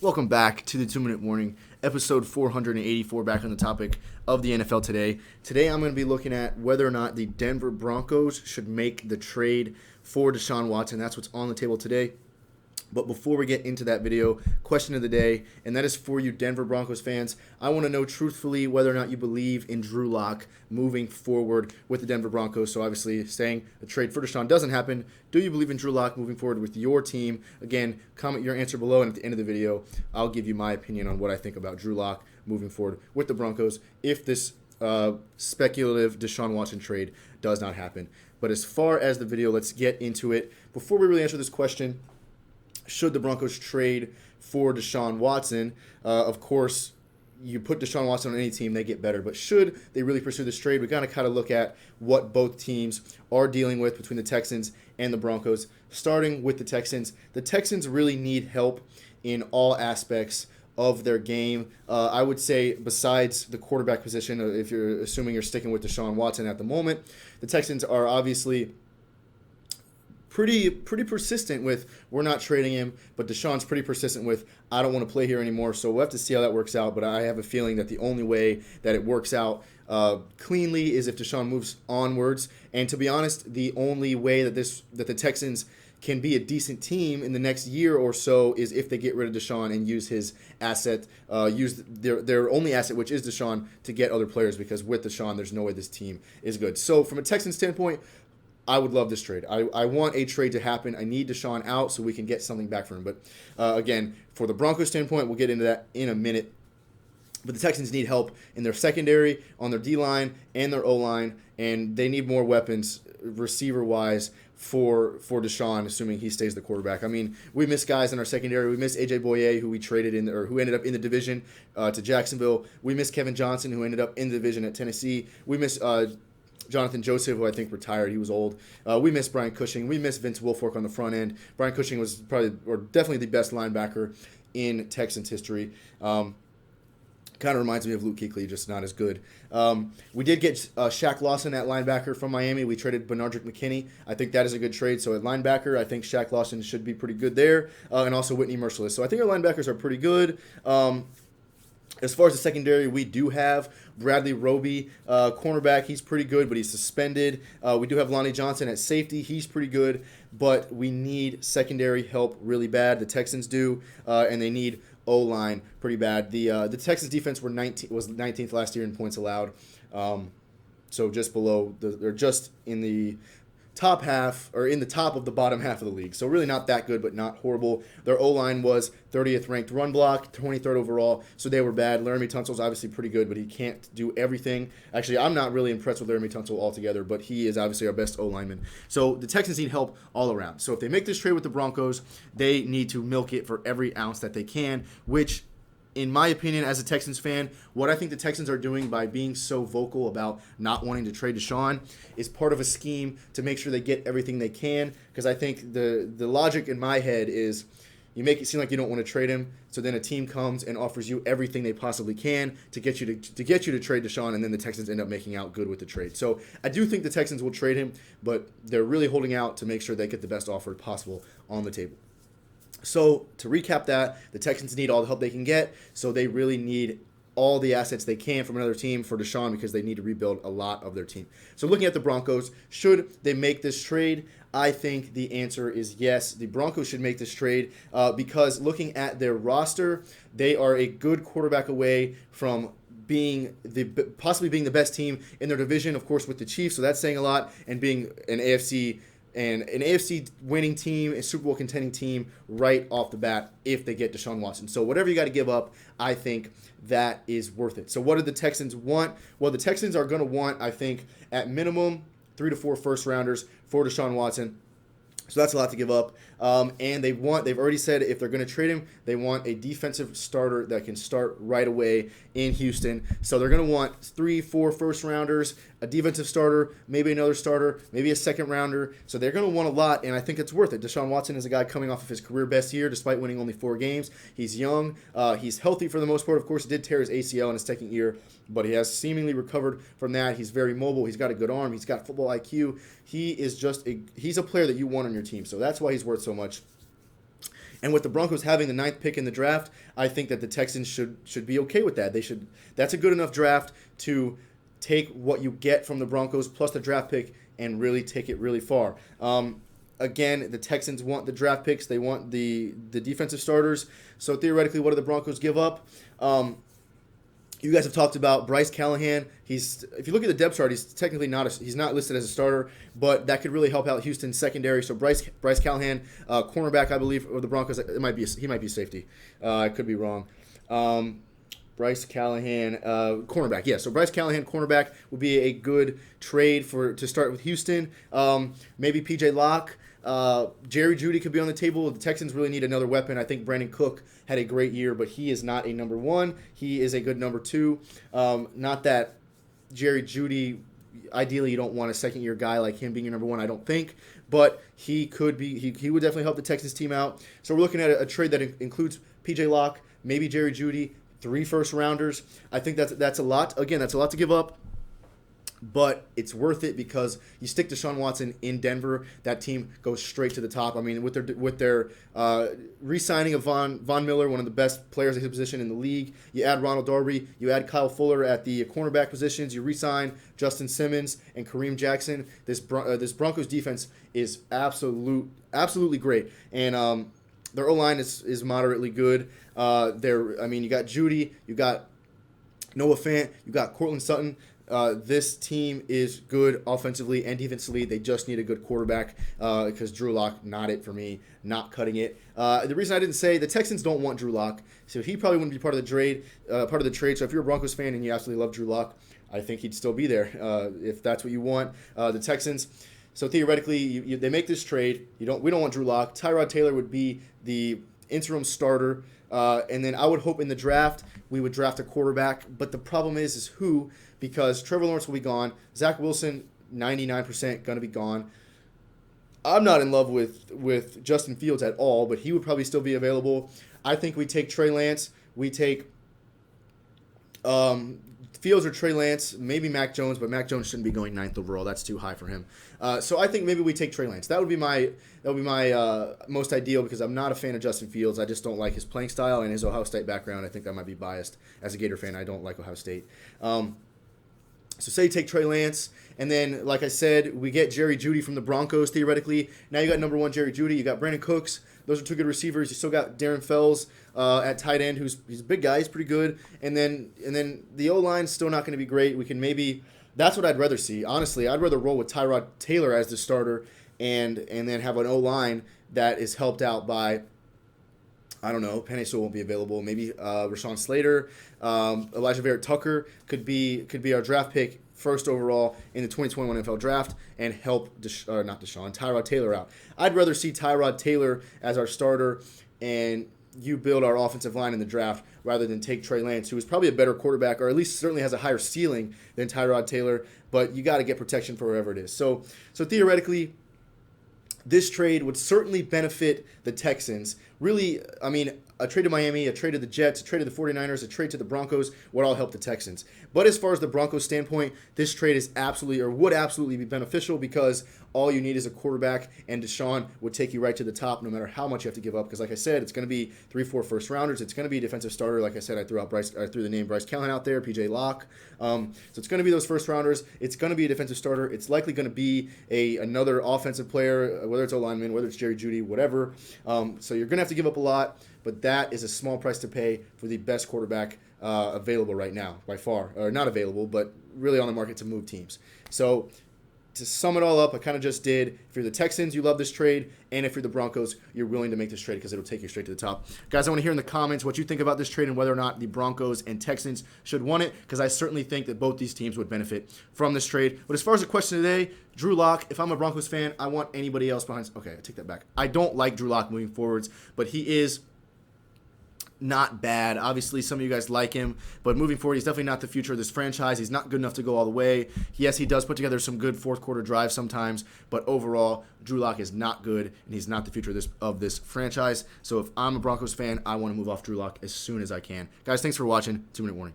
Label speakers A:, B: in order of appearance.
A: Welcome back to the 2-Minute Warning, episode 484, back on the topic of the NFL today. Today I'm going to be looking at whether or not the Denver Broncos should make the trade for Deshaun Watson. That's what's on the table today. But before we get into that video, question of the day, and that is for you Denver Broncos fans. I want to know truthfully whether or not you believe in Drew Lock moving forward with the Denver Broncos. So obviously saying the trade for Deshaun doesn't happen. Do you believe in Drew Lock moving forward with your team? Again, comment your answer below, and at the end of the video, I'll give you my opinion on what I think about Drew Lock moving forward with the Broncos if this speculative Deshaun Watson trade does not happen. But as far as the video, let's get into it. Before we really answer this question, should the Broncos trade for Deshaun Watson? Of course, you put Deshaun Watson on any team, they get better. But should they really pursue this trade, we got to kind of look at what both teams are dealing with between the Texans and the Broncos. Starting with the Texans really need help in all aspects of their game. I would say besides the quarterback position, if you're assuming you're sticking with Deshaun Watson at the moment, the Texans are obviously pretty persistent with we're not trading him, but Deshaun's pretty persistent with I don't want to play here anymore. So we'll have to see how that works out. But I have a feeling that the only way that it works out cleanly is if Deshaun moves onwards. And to be honest, the only way that the Texans can be a decent team in the next year or so is if they get rid of Deshaun and use his asset, use their only asset, which is Deshaun, to get other players, because with Deshaun, there's no way this team is good. So from a Texans standpoint, I would love this trade. I want a trade to happen. I need Deshaun out so we can get something back from him. But again, for the Broncos standpoint, we'll get into that in a minute. But the Texans need help in their secondary, on their D-line, and their O-line, and they need more weapons receiver-wise for Deshaun, assuming he stays the quarterback. I mean, we miss guys in our secondary. We miss A.J. Boye, who we traded in, or who ended up in the division to Jacksonville. We miss Kevin Johnson, who ended up in the division at Tennessee. We miss Jonathan Joseph, who I think retired. He was old. We miss Brian Cushing. We miss Vince Wilfork on the front end. Brian Cushing was definitely the best linebacker in Texans history. Kind of reminds me of Luke Kuechly, just not as good. We did get Shaq Lawson at linebacker from Miami. We traded Benardrick McKinney. I think that is a good trade. So at linebacker, I think Shaq Lawson should be pretty good there, and also Whitney Merciless. So I think our linebackers are pretty good. As far as the secondary, we do have Bradley Roby, cornerback. He's pretty good, but he's suspended. We do have Lonnie Johnson at safety. He's pretty good, but we need secondary help really bad. The Texans do, and they need O-line pretty bad. The Texans defense was 19th last year in points allowed, so just below. They're just in the top half, or in the top of the bottom half of the league. So really not that good, but not horrible. Their O-line was 30th ranked run block, 23rd overall, so they were bad. Laramie Tunsil's obviously pretty good, but he can't do everything. Actually, I'm not really impressed with Laramie Tunsil altogether, but he is obviously our best O-lineman. So the Texans need help all around. So if they make this trade with the Broncos, they need to milk it for every ounce that they can, which, in my opinion, as a Texans fan, what I think the Texans are doing by being so vocal about not wanting to trade Deshaun is part of a scheme to make sure they get everything they can. Because I think the logic in my head is you make it seem like you don't want to trade him, so then a team comes and offers you everything they possibly can to get you to trade Deshaun, and then the Texans end up making out good with the trade. So I do think the Texans will trade him, but they're really holding out to make sure they get the best offer possible on the table. So to recap that, the Texans need all the help they can get, so they really need all the assets they can from another team for Deshaun, because they need to rebuild a lot of their team. So looking at the Broncos, should they make this trade? I think the answer is yes. The Broncos should make this trade because looking at their roster, they are a good quarterback away from possibly being the best team in their division, of course, with the Chiefs, so that's saying a lot, and being an AFC winning team, a Super Bowl contending team right off the bat if they get Deshaun Watson. So whatever you got to give up, I think that is worth it. So what do the Texans want? Well, the Texans are going to want, I think, at minimum 3 to 4 first rounders for Deshaun Watson. So that's a lot to give up. And they've already said if they're going to trade him, they want a defensive starter that can start right away in Houston. So they're going to want 3-4 first rounders, a defensive starter, maybe another starter, maybe a second rounder. So they're going to want a lot, and I think it's worth it. Deshaun Watson is a guy coming off of his career best year despite winning only 4 games. He's young. He's healthy for the most part. Of course, he did tear his ACL in his second year, but he has seemingly recovered from that. He's very mobile. He's got a good arm. He's got football IQ. He's a player that you want on your team. So that's why he's worth so much. And with the Broncos having the 9th pick in the draft, I think that the Texans should be okay with that. That's a good enough draft to take what you get from the Broncos plus the draft pick and really take it really far. Again, the Texans want the draft picks. They want the defensive starters. So theoretically, what do the Broncos give up? You guys have talked about Bryce Callahan. If you look at the depth chart, he's technically he's not listed as a starter, but that could really help out Houston's secondary. So Bryce Callahan, cornerback, I believe, of the Broncos. He might be safety. I could be wrong. Bryce Callahan, cornerback. Yeah, so Bryce Callahan, cornerback, would be a good trade to start with Houston. Maybe P.J. Locke. Jerry Jeudy could be on the table. The Texans really need another weapon. I think Brandon Cook had a great year, but he is not a number one. He is a good number two. Not that Jerry Jeudy, ideally you don't want a second-year guy like him being your number one, I don't think. But he could be. He would definitely help the Texans team out. So we're looking at a trade that includes P.J. Locke, maybe Jerry Jeudy, 3 first-rounders. I think that's a lot. Again, that's a lot to give up. But it's worth it because you stick Deshaun Watson in Denver, that team goes straight to the top. I mean, with their re-signing of Von Miller, one of the best players at his position in the league, you add Ronald Darby, you add Kyle Fuller at the cornerback positions, you re-sign Justin Simmons and Kareem Jackson. This Broncos defense is absolutely great, and their O-line is moderately good. You got Jeudy, you got Noah Fant, you got Cortland Sutton. This team is good offensively and defensively. They just need a good quarterback because Drew Lock, not it for me, not cutting it. The reason I didn't say the Texans don't want Drew Lock, so he probably wouldn't be part of the trade. So if you're a Broncos fan and you absolutely love Drew Lock, I think he'd still be there if that's what you want. The Texans. So theoretically, they make this trade. We don't want Drew Lock. Tyrod Taylor would be the interim starter. And then I would hope in the draft we would draft a quarterback. But the problem is who? Because Trevor Lawrence will be gone. Zach Wilson, 99% going to be gone. I'm not in love with Justin Fields at all, but he would probably still be available. I think we take Trey Lance. We take Fields or Trey Lance, maybe Mac Jones, but Mac Jones shouldn't be going 9th overall. That's too high for him. So I think maybe we take Trey Lance. That would be my most ideal because I'm not a fan of Justin Fields. I just don't like his playing style and his Ohio State background. I think that might be biased. As a Gator fan, I don't like Ohio State. So say you take Trey Lance, and then, like I said, we get Jerry Jeudy from the Broncos, theoretically. Now you got number one Jerry Jeudy. You got Brandon Cooks. Those are 2 good receivers. You still got Darren Fells at tight end, he's a big guy. He's pretty good. And then the O-line's still not going to be great. We can maybe – that's what I'd rather see. Honestly, I'd rather roll with Tyrod Taylor as the starter and then have an O-line that is helped out by – I don't know. Penei Sewell won't be available. Maybe Rashawn Slater, Elijah Vera-Tucker could be our draft pick first overall in the 2021 NFL Draft and help Tyrod Taylor out. I'd rather see Tyrod Taylor as our starter and you build our offensive line in the draft rather than take Trey Lance, who is probably a better quarterback or at least certainly has a higher ceiling than Tyrod Taylor. But you got to get protection for wherever it is. So theoretically, this trade would certainly benefit the Texans. Really, I mean, a trade to Miami, a trade to the Jets, a trade to the 49ers, a trade to the Broncos would all help the Texans. But as far as the Broncos standpoint, this trade would absolutely be beneficial because all you need is a quarterback, and Deshaun would take you right to the top no matter how much you have to give up. Because like I said, it's going to be 3-4 first rounders. It's going to be a defensive starter. Like I said, I threw the name Bryce Callahan out there, P.J. Locke. So it's going to be those first rounders. It's going to be a defensive starter. It's likely going to be another offensive player, whether it's a lineman, whether it's Jerry Jeudy, whatever. So you're going to have to give up a lot, but that is a small price to pay for the best quarterback available right now, by far. Or not available, but really on the market to move teams. So to sum it all up, I kind of just did. If you're the Texans, you love this trade. And if you're the Broncos, you're willing to make this trade because it'll take you straight to the top. Guys, I want to hear in the comments what you think about this trade and whether or not the Broncos and Texans should want it, because I certainly think that both these teams would benefit from this trade. But as far as the question today, Drew Lock, if I'm a Broncos fan, I want anybody else behind. Okay, I take that back. I don't like Drew Lock moving forwards, but he is not bad. Obviously, some of you guys like him, but moving forward, he's definitely not the future of this franchise. He's not good enough to go all the way. Yes, he does put together some good fourth quarter drives sometimes, but overall, Drew Lock is not good, and he's not the future of this franchise. So if I'm a Broncos fan, I want to move off Drew Lock as soon as I can. Guys, thanks for watching. 2-minute warning.